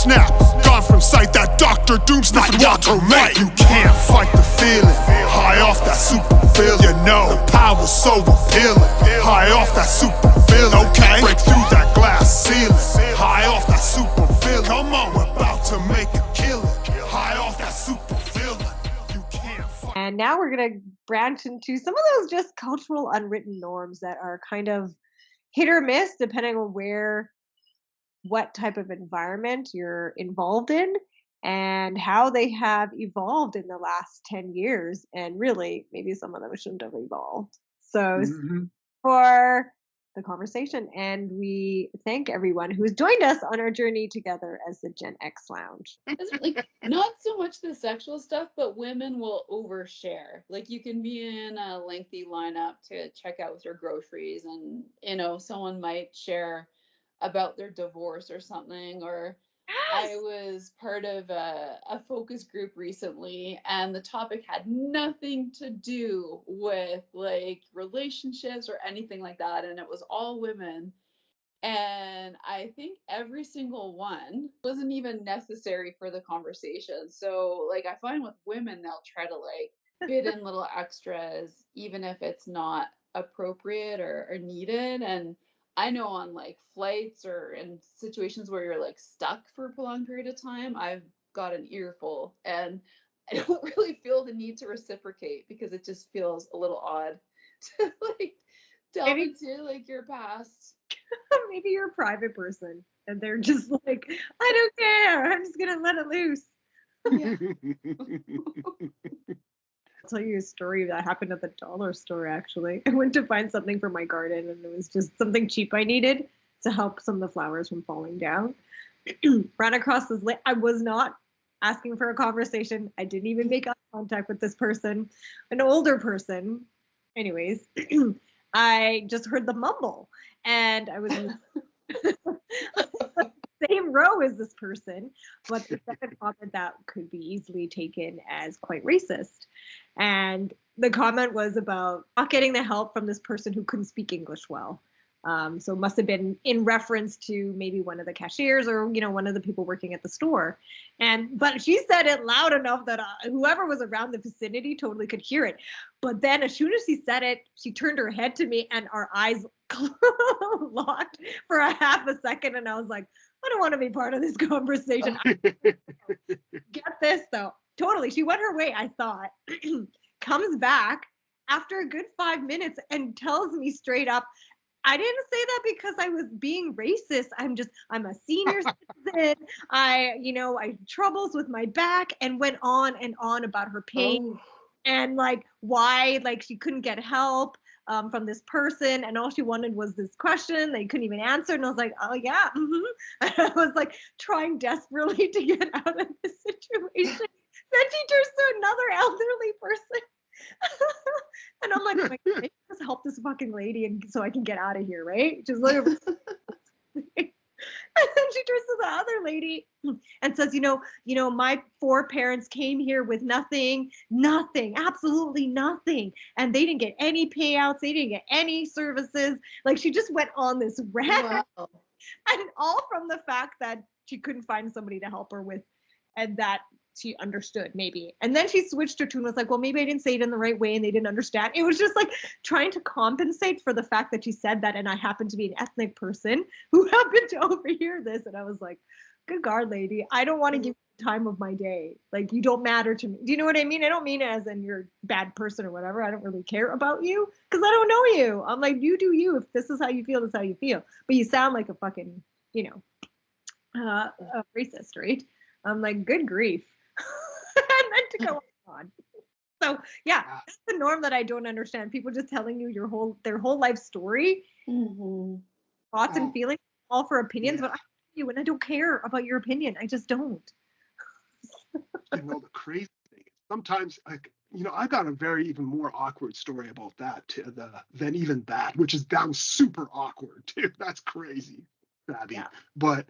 snap. Gone from sight, that Dr. Doom sniffing Walter White. You can't fight the feeling. High off that super feeling. You know the power's so appealing. High off that super feeling. Okay, break through that glass ceiling. High off that super feeling. Come on, we're about to make a killing. High off that super feeling. You can't fight. And now we're going to branch into some of those just cultural unwritten norms that are kind of hit or miss depending on what type of environment you're involved in and how they have evolved in the last 10 years. And really, maybe some of them shouldn't have evolved. So, Mhm. for the conversation, and we thank everyone who's joined us on our journey together as the Gen X Lounge. It's like not so much the sexual stuff, but women will overshare. Like you can be in a lengthy lineup to check out with your groceries, and someone might share about their divorce or something. Or I Yes! was part of a focus group recently, and the topic had nothing to do with like relationships or anything like that, and it was all women. And I think every single one wasn't even necessary for the conversation. So, like, I find with women, they'll try to like fit in little extras, even if it's not appropriate or needed. And I know on like flights or in situations where you're like stuck for a prolonged period of time, I've got an earful, and I don't really feel the need to reciprocate because it just feels a little odd to like delve Maybe, into like your past. maybe you're a private person and they're just like, I don't care. I'm just going to let it loose. Yeah. I'll tell you a story that happened at the dollar store, actually. I went to find something for my garden, and it was just something cheap I needed to help some of the flowers from falling down. Ran across this. I was not asking for a conversation. I didn't even make eye contact with this person, an older person. Anyways, I just heard the mumble, and I was in the same row as this person, but the second comment that could be easily taken as quite racist. And the comment was about not getting the help from this person who couldn't speak English well. So it must have been in reference to maybe one of the cashiers or one of the people working at the store. But she said it loud enough that whoever was around the vicinity totally could hear it. But then as soon as she said it, she turned her head to me and our eyes locked for a half a second. And I was like, I don't want to be part of this conversation. Get this though. Totally. She went her way, I thought. Comes back after a good 5 minutes and tells me straight up, I didn't say that because I was being racist. I'm a senior citizen. I had troubles with my back, and went on and on about her pain and like why like she couldn't get help from this person, and all she wanted was this question they couldn't even answer. And I was like, oh yeah, I was like trying desperately to get out of this situation. Then she turns to another elderly person. And I'm like, wait, maybe just help this fucking lady and so I can get out of here, right? Just like and then she turns to the other lady and says, my 4 parents came here with nothing, absolutely nothing. And they didn't get any payouts. They didn't get any services. Like she just went on this rant. Wow. And all from the fact that she couldn't find somebody to help her with, and that she understood maybe. And then she switched her tune, was like, well, maybe I didn't say it in the right way and they didn't understand. It was just like trying to compensate for the fact that she said that, and I happened to be an ethnic person who happened to overhear this. And I was like, good God, lady, I don't want to give you the time of my day. Like, you don't matter to me. Do you know what I mean? I don't mean it as in you're a bad person or whatever. I don't really care about you because I don't know you. I'm like, you do you. If this is how you feel, that's how you feel. But you sound like a fucking, a racist, right? I'm like, good grief. And then to go on. So yeah, that's the norm that I don't understand. People just telling you their whole life story, thoughts and feelings, all for opinions. But I love you and I don't care about your opinion. I just don't. The crazy thing is sometimes, like, I got a very even more awkward story about that than even that, which is that was super awkward too. That's crazy, Abby. Yeah. But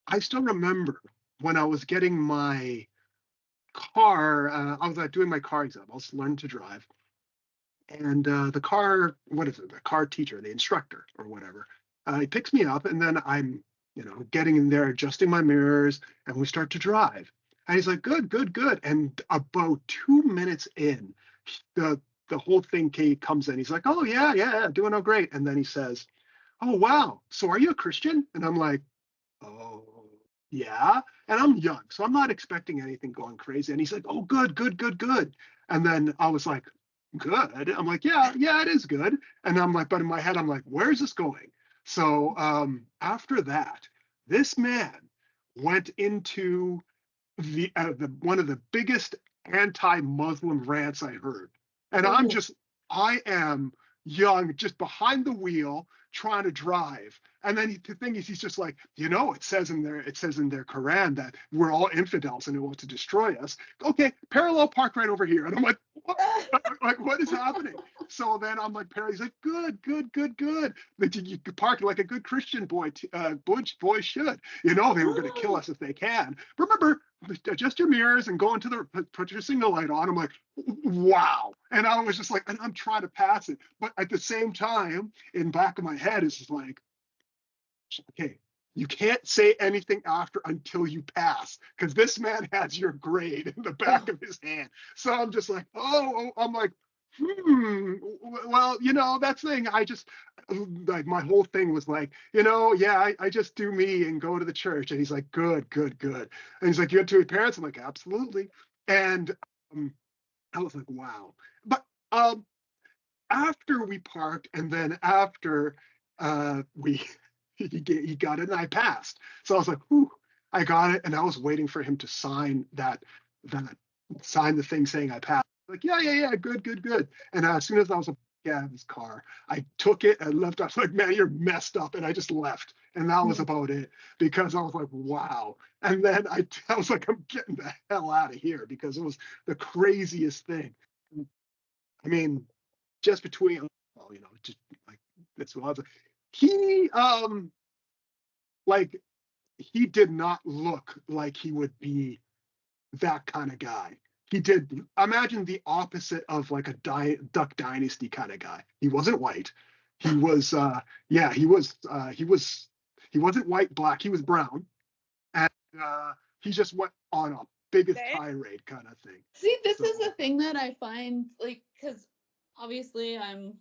I still remember when I was getting my car, I was doing my car exam. I was learning to drive. And the car teacher, the instructor or whatever, he picks me up, and then I'm getting in there, adjusting my mirrors, and we start to drive. And he's like, good, good, good. And about 2 minutes in, the the whole thing comes in. He's like, oh yeah, yeah, doing all great. And then he says, oh wow, so are you a Christian? And I'm like, oh yeah. And I'm young, so I'm not expecting anything going crazy. And he's like, oh good, good, good, good. And then I was like, good. I'm like, yeah, yeah, it is good. And I'm like, but in my head, I'm like, where's this going? So after that, this man went into the one of the biggest anti-Muslim rants I heard. And Ooh. I am young, just behind the wheel, trying to drive. And then the thing is, he's just like, it says in their Quran that we're all infidels and it wants to destroy us. Okay, parallel park right over here. And I'm like, what? Like, what is happening? So then I'm like, Perry's like, good, good, good, good. Like, you park like a good Christian boy should. They were going to kill us if they can. Remember, adjust your mirrors and go into put your signal light on. I'm like, wow. And I was just like, and I'm trying to pass it. But at the same time, in back of my head, it's just like, okay, you can't say anything after until you pass, because this man has your grade in the back of his hand. So I'm just like, I'm like, well, that's the thing. I just, like, my whole thing was like, yeah, I just do me and go to the church. And he's like, good, good, good. And he's like, you had two parents? I'm like, absolutely. And I was like, wow. But after we parked, and then after we he got it and I passed. So I was like, whew, I got it. And I was waiting for him to sign sign the thing saying I passed. Like, yeah, yeah, yeah, good, good, good. And as soon as I was out of his car, I took it and left. I was like, man, you're messed up. And I just left. And that was about it, because I was like, wow. And then I was like, I'm getting the hell out of here, because it was the craziest thing. I mean, just between, just like, that's what I was like, he like he did not look like he would be that kind of guy. He did, imagine the opposite of like a Duck Dynasty kind of guy. He wasn't white. He was he wasn't white, black, he was brown. And he just went on a biggest tirade kind of thing. See, this is the thing that I find, like, because obviously I'm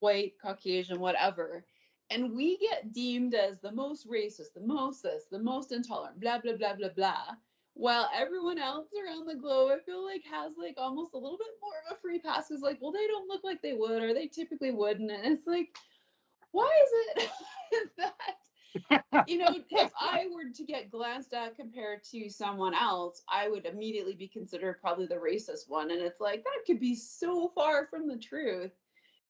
white, Caucasian, whatever. And we get deemed as the most racist, the most this, the most intolerant, blah, blah, blah, blah, blah. While everyone else around the globe, I feel like, has like almost a little bit more of a free pass. It's like, well, they don't look like they would, or they typically wouldn't. And it's like, why is it that, if I were to get glanced at compared to someone else, I would immediately be considered probably the racist one. And it's like, that could be so far from the truth.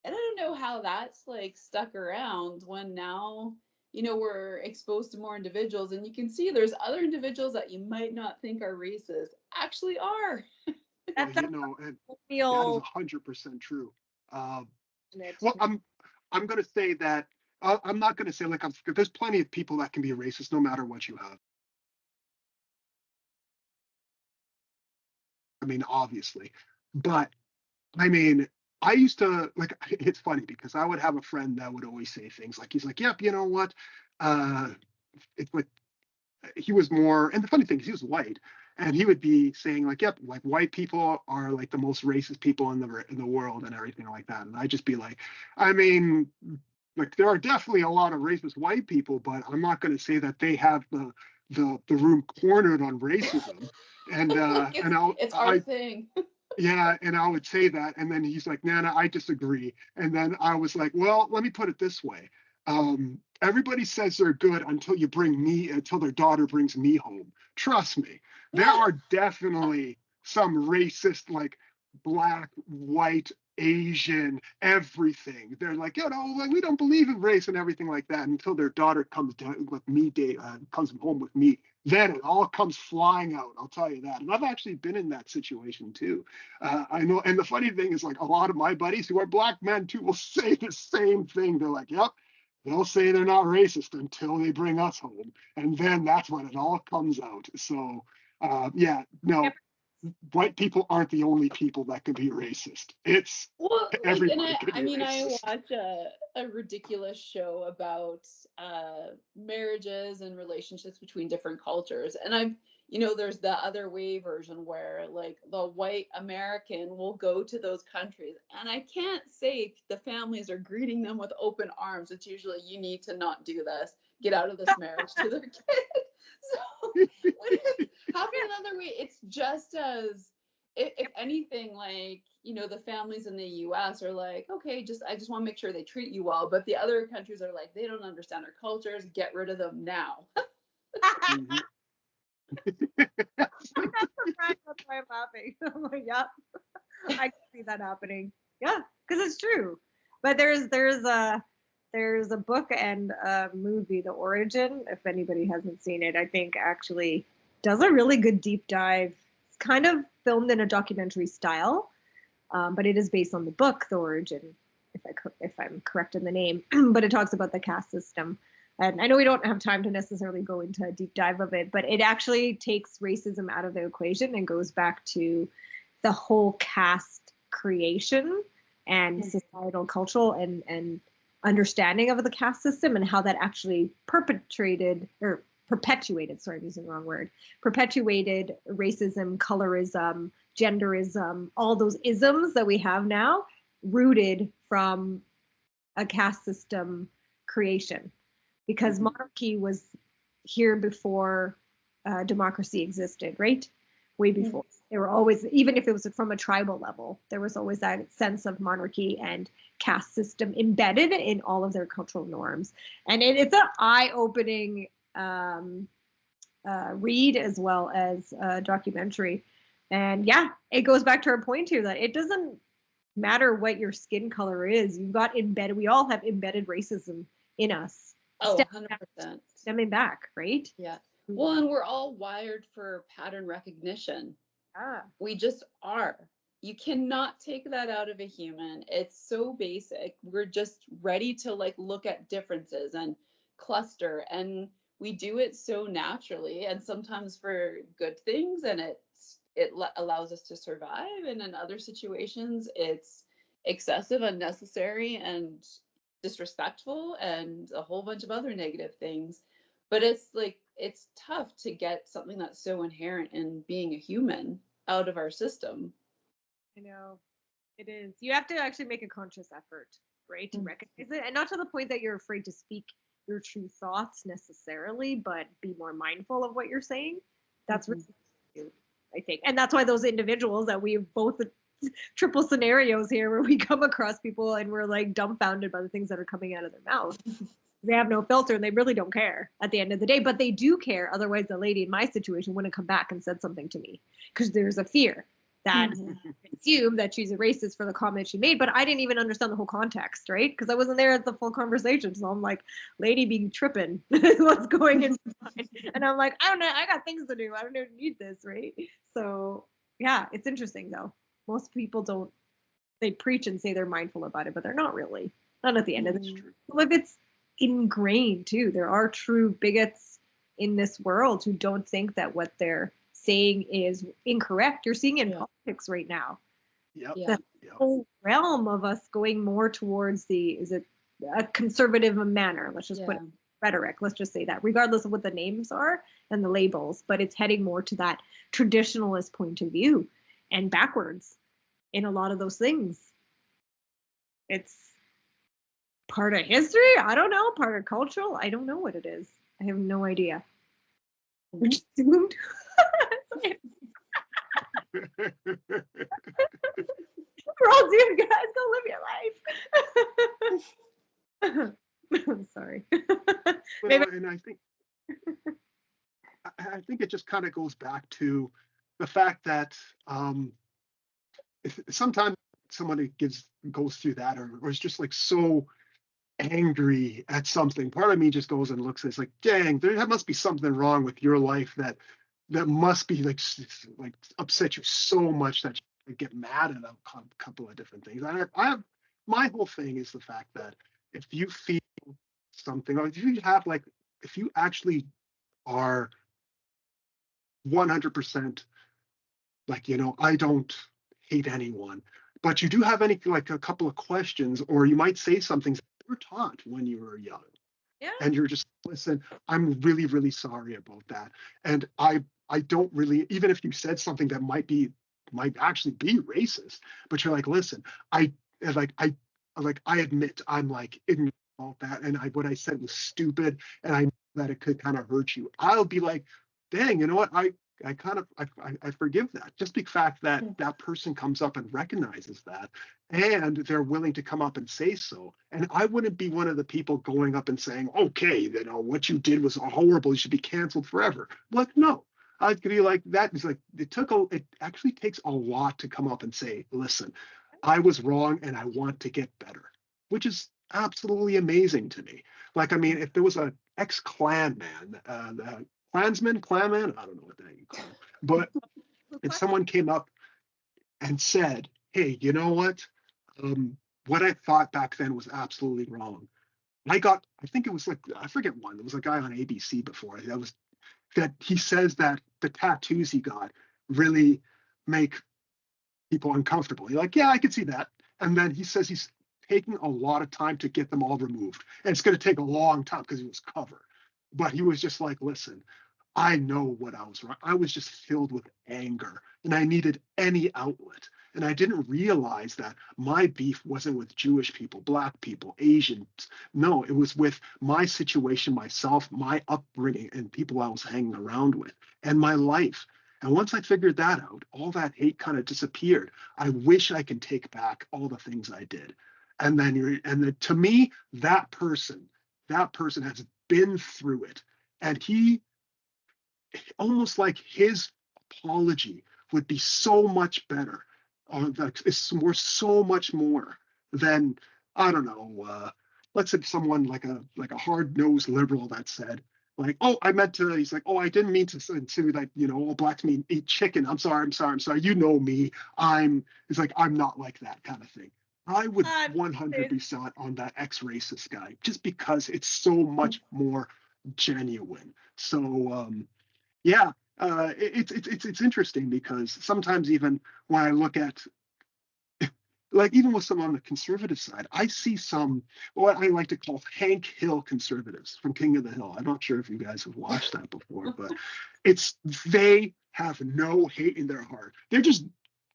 And I don't know how that's like stuck around when now, we're exposed to more individuals, and you can see there's other individuals that you might not think are racist actually are. That's and that is 100% true. Well, I'm going to say that I'm not going to say like there's plenty of people that can be racist no matter what you have. I mean, obviously, but I mean, I used to, like, it's funny because I would have a friend that would always say things like, he's like, yep, you know what? It's like, he was more, and the funny thing is he was white, and he would be saying like, yep, like white people are like the most racist people in the world and everything like that. And I'd just be like, I mean, like, there are definitely a lot of racist white people, but I'm not going to say that they have the room cornered on racism. And it's our thing. Yeah, and I would say that, and then he's like, Nana, I disagree. And then I was like, well, let me put it this way. Everybody says they're good until their daughter brings me home. Trust me, there are definitely some racist, like, black, white, Asian, everything. They're like, like, we don't believe in race and everything like that until their daughter comes down with me, comes home with me. Then it all comes flying out. I'll tell you that. And I've actually been in that situation too. I know. And the funny thing is, like, a lot of my buddies who are black men too will say the same thing. They're like, yep. They'll say they're not racist until they bring us home, and then that's when it all comes out. So, yeah, no. white people aren't the only people that can be racist. It's Well, like, and everybody can I be mean, I racist. watch a ridiculous show about marriages and relationships between different cultures. And there's the other way version where like the white American will go to those countries. And I can't say the families are greeting them with open arms. It's usually, you need to not do this, get out of this marriage to their kid. So when it's happening another way, it's just as, if anything, like, the families in the US are like, okay, I just want to make sure they treat you well. But the other countries are like, they don't understand our cultures, get rid of them now. Mhm. That's surprised. That's why I'm laughing. I'm like, yeah, I can see that happening. Yeah, because it's true. But there's a book and a movie, The Origin. If anybody hasn't seen it, I think actually does a really good deep dive. It's kind of filmed in a documentary style, but it is based on the book, The Origin, if I'm correct in the name. But it talks about the caste system. And I know we don't have time to necessarily go into a deep dive of it, but it actually takes racism out of the equation and goes back to the whole caste creation and societal, cultural, and understanding of the caste system and how that actually perpetuated, sorry, I'm using the wrong word, perpetuated racism, colorism, genderism, all those isms that we have now, rooted from a caste system creation. Because monarchy was here before democracy existed, right? Way before. They were always, even if it was from a tribal level, there was always that sense of monarchy and caste system embedded in all of their cultural norms. And it's an eye-opening read as well as a documentary. And yeah, it goes back to our point here that it doesn't matter what your skin color is. You've got embedded, we all have embedded racism in us. Oh, 100%. Stemming back, right? Yeah. Well, and we're all wired for pattern recognition. We just are. You cannot take that out of a human. It's so basic. We're just ready to like look at differences and cluster, and we do it so naturally, and sometimes for good things, and it allows us to survive, and in other situations it's excessive, unnecessary, and disrespectful, and a whole bunch of other negative things. But it's like, it's tough to get something that's so inherent in being a human out of our system. I know, it is. You have to actually make a conscious effort, right, to recognize it, and not to the point that you're afraid to speak your true thoughts necessarily, but be more mindful of what you're saying. That's really important, I think, and that's why those individuals that we both triple scenarios here where we come across people and we're like dumbfounded by the things that are coming out of their mouth. They have no filter and they really don't care at the end of the day, but they do care. Otherwise, the lady in my situation wouldn't come back and said something to me, because there's a fear that assume that she's a racist for the comment she made, but I didn't even understand the whole context, right? Because I wasn't there at the full conversation. So I'm like, lady being tripping, what's going in my mind? And I'm like, I don't know, I got things to do. I don't need this, right? So yeah, it's interesting though. Most people don't, they preach and say they're mindful about it, but they're not really. Not at the end of the day. Well, if it's ingrained too, there are true bigots in this world who don't think that what they're saying is incorrect. You're seeing in politics right now. The whole realm of us going more towards is it a conservative manner? Let's just put it, rhetoric. Let's just say that, regardless of what the names are and the labels, but it's heading more to that traditionalist point of view and backwards in a lot of those things. It's part of history. I don't know. Part of cultural. I don't know what it is. I have no idea. We're just doomed. We're all doomed, guys. Go live your life. I'm sorry. Well, and I think it just kind of goes back to the fact that if sometimes somebody goes through that or is just like so angry at something, part of me just goes and looks and it's like, dang, there must be something wrong with your life that must be like upset you so much that you get mad at a couple of different things. I have my whole thing is the fact that if you feel something, or if you actually are 100% like, I don't hate anyone, but you do have any like a couple of questions, or you might say something that you were taught when you were young, Yeah. and you're just, listen, I'm really, really sorry about that. And I don't really, even if you said something that might actually be racist, but you're like, listen, I like I admit I'm like ignorant about that, and what I said was stupid, and I know that it could kind of hurt you. I'll be like, dang, you know what? I kind of I forgive that. Just the fact that that person comes up and recognizes that, and they're willing to come up and say so. And I wouldn't be one of the people going up and saying, okay, what you did was horrible, you should be canceled forever. Like, no. I'd be like, that is like, it actually takes a lot to come up and say, listen, I was wrong and I want to get better, which is absolutely amazing to me. Like, I mean, if there was an ex-Klan man, Klansman, Klanman, I don't know what that you call it, but if someone came up and said, hey, you know what I thought back then was absolutely wrong. I think it was like, I forget one. There was a guy on ABC before that he says that the tattoos he got really make people uncomfortable. You're like, yeah, I can see that. And then he says he's taking a lot of time to get them all removed. And it's going to take a long time because he was covered. But he was just like, listen, I know what I was wrong. I was just filled with anger and I needed any outlet. And I didn't realize that my beef wasn't with Jewish people, Black people, Asians. No, it was with my situation, myself, my upbringing, and people I was hanging around with, and my life. And once I figured that out, all that hate kind of disappeared. I wish I could take back all the things I did. And then to me, that person has been through it. And he, almost like his apology would be so much better. It's so much more than, I don't know, let's say someone like a hard-nosed liberal that said, like, oh, he's like, oh, I didn't mean to say that, all blacks eat chicken. I'm sorry. You know me. It's like, I'm not like that kind of thing. I would 100% on that ex-racist guy, just because it's so much more genuine. So, yeah, it's interesting because sometimes even when I look at, like, even with some on the conservative side, I see some what I like to call Hank Hill conservatives from King of the Hill. I'm not sure if you guys have watched that before, but they have no hate in their heart. They're just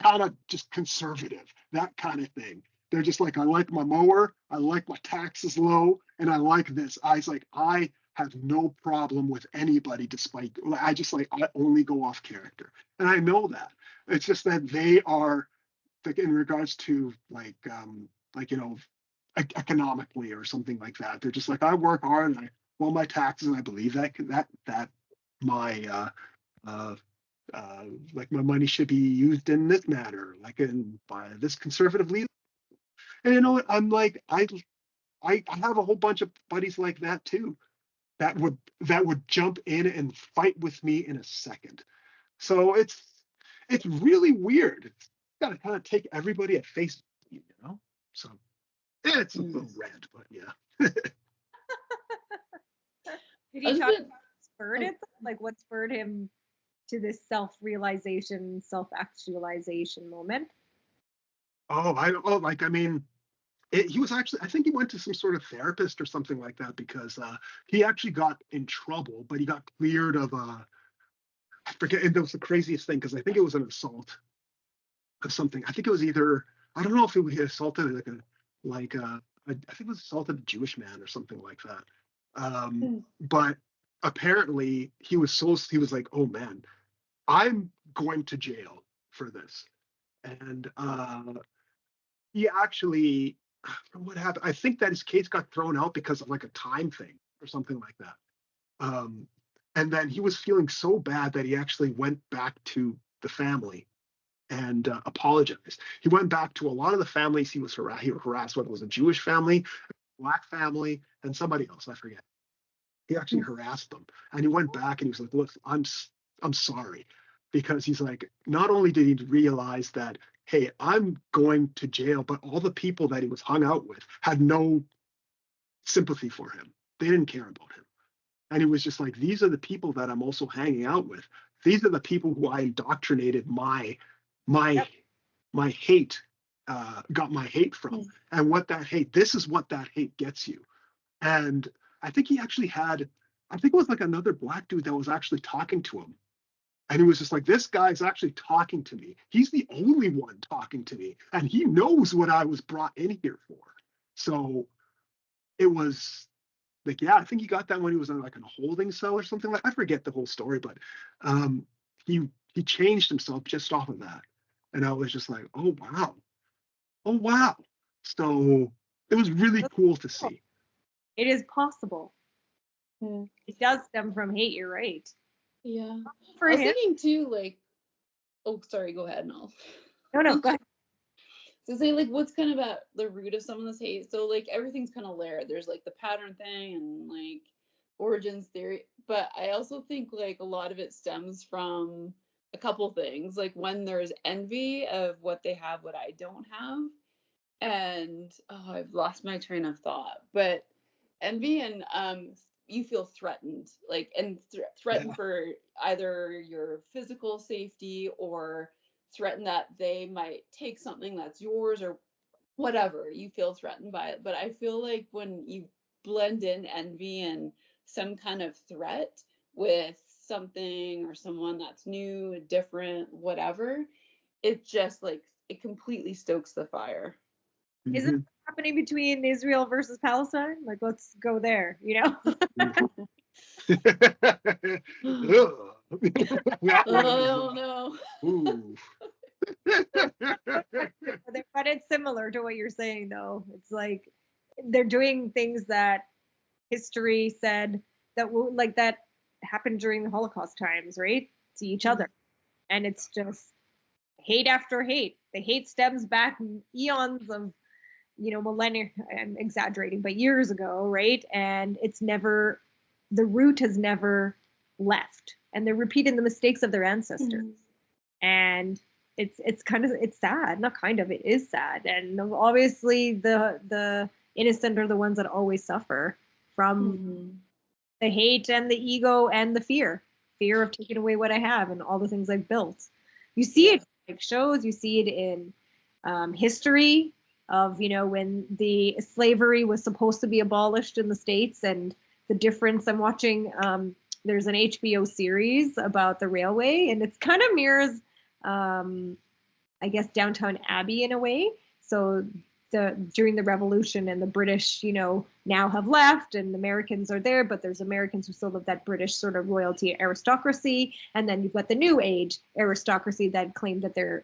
kind of just conservative, that kind of thing. They're just like, I like my mower, I like my taxes low, and I like this. I have no problem with anybody, despite I only go off character, and I know that. It's just that they are, like, in regards to economically or something like that. They're just like, I work hard and I want my taxes, and I believe that my like my money should be used in this manner, like by this conservative leader. And you know what? I'm like, I have a whole bunch of buddies like that too, that would jump in and fight with me in a second. So it's really weird. It's got to kind of take everybody at face value. So it's a little rant, but yeah. Did he talk about what spurred it? Like, what spurred him to this self-realization, self-actualization moment? I mean, he was actually, I think he went to some sort of therapist or something like that, because he actually got in trouble, but he got cleared of I forget, and that was the craziest thing, because I think it was an assault of something. I think it was either, I don't know if he assaulted I think it was assaulted a Jewish man or something like that. But apparently he was like, oh man, I'm going to jail for this. And he actually, what happened? I think that his case got thrown out because of like a time thing or something like that. And then he was feeling so bad that he actually went back to the family and apologized. He went back to a lot of the families he was harassed, whether it was a Jewish family, Black family, and somebody else, I forget. He actually harassed them, and he went back and he was like, look, I'm sorry. Because he's like, not only did he realize that, hey, I'm going to jail, but all the people that he was hung out with had no sympathy for him. They didn't care about him. And he was just like, these are the people that I'm also hanging out with. these are the people who I indoctrinated my Yep. my hate, got my hate from. Mm. And what that hate, this is what that hate gets you. And I think he actually had, I think it was like another black dude that was actually talking to him. And he was just like, this guy's actually talking to me. He's the only one talking to me. And he knows what I was brought in here for. So it was like, yeah, I think he got that when he was in like a holding cell or something. Like, I forget the whole story, but he changed himself just off of that. And I was just like, oh wow. Oh wow. So it was really cool to see. It is possible. Mm. It does stem from hate. You're right. Yeah. For I was him, thinking too, like, oh, sorry, go ahead, Mel. no, go ahead. So say like what's kind of at the root of some of this hate? So like everything's kind of layered. There's like the pattern thing and like origins theory. But I also think like a lot of it stems from a couple things. Like when there's envy of what they have, what I don't have. And oh, I've lost my train of thought. But envy and you feel threatened, like and threatened Yeah. for either your physical safety or threatened that they might take something that's yours or whatever. You feel threatened by it. But I feel like when you blend in envy and some kind of threat with something or someone that's new, different, whatever, it just like it completely stokes the fire. Is it happening between Israel versus Palestine? Like, let's go there, you know? Oh no. Ooh. But it's similar to what you're saying, though. It's like they're doing things that history said that will, like that happened during the Holocaust times, right? To each other. And it's just hate after hate. The hate stems back eons of, millennia, I'm exaggerating, but years ago, right? And it's never, the root has never left. And they're repeating the mistakes of their ancestors. And it's kind of, it's sad. Not kind of, it is sad. And obviously the innocent are the ones that always suffer from the hate and the ego and the fear of taking away what I have and all the things I've built. You see it in shows, you see it in history of, when the slavery was supposed to be abolished in the States and the difference. I'm watching, there's an HBO series about the railway, and it's kind of mirrors, I guess, Downton Abbey in a way. So during the revolution and the British, now have left and the Americans are there, but there's Americans who still have that British sort of royalty aristocracy. And then you've got the new age aristocracy that claim that they're,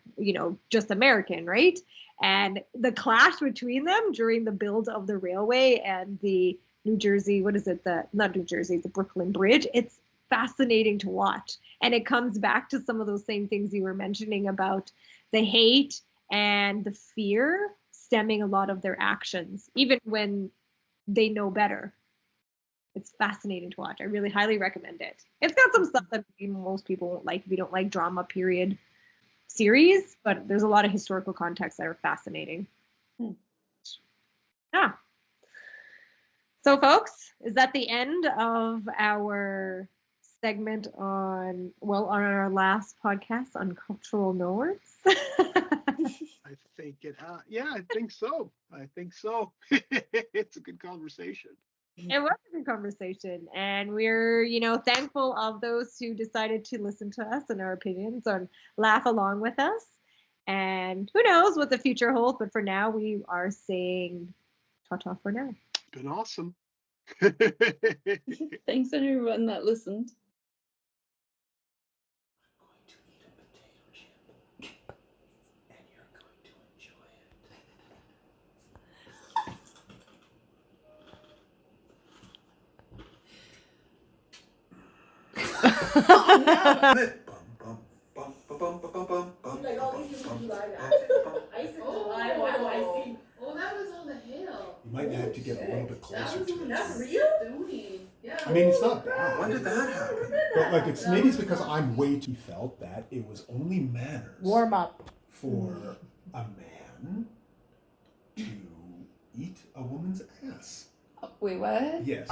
just American, right? And the clash between them during the build of the railway and the New Jersey, not New Jersey, the Brooklyn Bridge, it's fascinating to watch. And it comes back to some of those same things you were mentioning about the hate and the fear stemming a lot of their actions, even when they know better. It's fascinating to watch. I really highly recommend it. It's got some stuff that most people won't like if you don't like drama period series, but there's a lot of historical context that are fascinating. Yeah. So folks, is that the end of our segment on our last podcast on cultural norms? I think I think so. It's a good conversation. It was a good conversation, and we're, thankful of those who decided to listen to us and our opinions and laugh along with us. And who knows what the future holds, but for now, we are saying ta-ta for now. Been awesome. Thanks everyone that listened. Oh, that was on the hill. You might have to get a little bit closer to it. That's real? Yeah. I mean, it's not bad. When did that happen? But like, it's maybe it's because I'm way too felt that it was only manners. Warm up. For a man to eat a woman's ass. Wait, what? Yes.